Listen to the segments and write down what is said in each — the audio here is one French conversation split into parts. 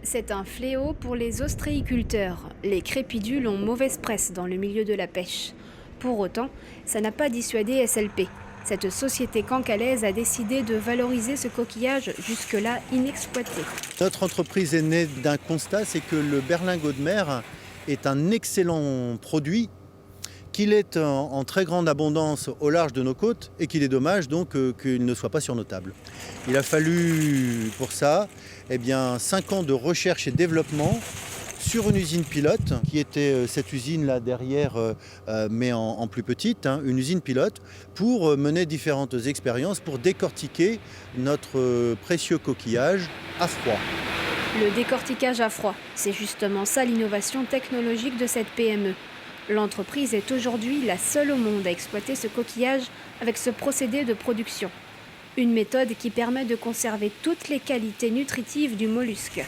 C'est un fléau pour les ostréiculteurs. Les crépidules ont mauvaise presse dans le milieu de la pêche. Pour autant, ça n'a pas dissuadé SLP. Cette société cancalaise a décidé de valoriser ce coquillage jusque-là inexploité. Notre entreprise est née d'un constat, c'est que le berlingot de mer est un excellent produit, qu'il est en très grande abondance au large de nos côtes et qu'il est dommage donc qu'il ne soit pas sur nos tables. Il a fallu pour ça 5 ans de recherche et développement sur une usine pilote, qui était cette usine là derrière, mais en plus petite, une usine pilote, pour mener différentes expériences, pour décortiquer notre précieux coquillage à froid. Le décortiquage à froid, c'est justement ça l'innovation technologique de cette PME. L'entreprise est aujourd'hui la seule au monde à exploiter ce coquillage avec ce procédé de production. Une méthode qui permet de conserver toutes les qualités nutritives du mollusque.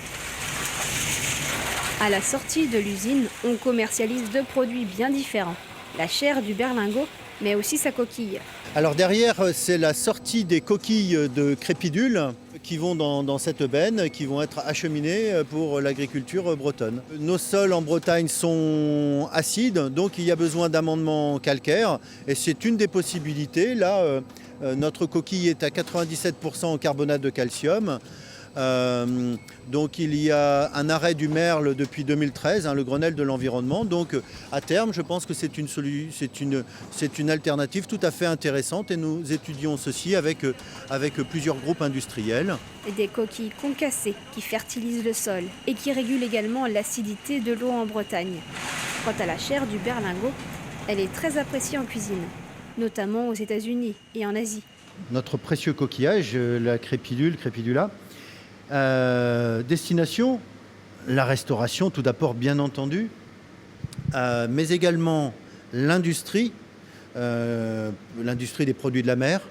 À la sortie de l'usine, on commercialise deux produits bien différents. La chair du berlingot, mais aussi sa coquille. Alors derrière, c'est la sortie des coquilles de crépidules qui vont dans cette benne, qui vont être acheminées pour l'agriculture bretonne. Nos sols en Bretagne sont acides, donc il y a besoin d'amendements calcaires. Et c'est une des possibilités. Là, notre coquille est à 97% en carbonate de calcium. Donc il y a un arrêt du merle depuis 2013, le Grenelle de l'environnement. Donc à terme, je pense que c'est une alternative tout à fait intéressante et nous étudions ceci avec plusieurs groupes industriels. Des coquilles concassées qui fertilisent le sol et qui régulent également l'acidité de l'eau en Bretagne. Quant à la chair du berlingot, elle est très appréciée en cuisine, notamment aux États-Unis et en Asie. Notre précieux coquillage, la crépidula, destination, la restauration tout d'abord bien entendu, mais également l'industrie des produits de la mer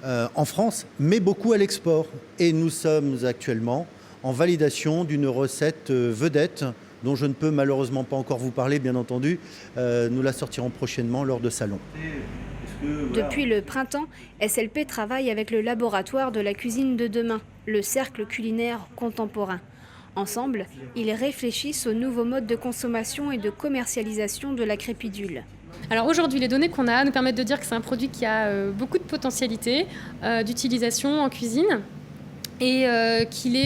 en France, mais beaucoup à l'export. Et nous sommes actuellement en validation d'une recette vedette dont je ne peux malheureusement pas encore vous parler, bien entendu. Nous la sortirons prochainement lors de salons. Depuis le printemps, SLP travaille avec le laboratoire de la cuisine de demain, le cercle culinaire contemporain. Ensemble, ils réfléchissent aux nouveaux modes de consommation et de commercialisation de la crépidule. Alors aujourd'hui, les données qu'on a nous permettent de dire que c'est un produit qui a beaucoup de potentialité d'utilisation en cuisine et qu'il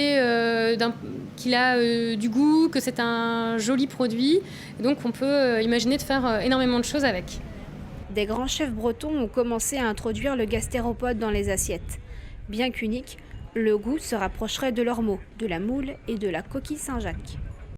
a du goût, que c'est un joli produit. Et donc on peut imaginer de faire énormément de choses avec. Des grands chefs bretons ont commencé à introduire le gastéropode dans les assiettes. Bien qu'unique, le goût se rapprocherait de leurs mots, de la moule et de la coquille Saint-Jacques.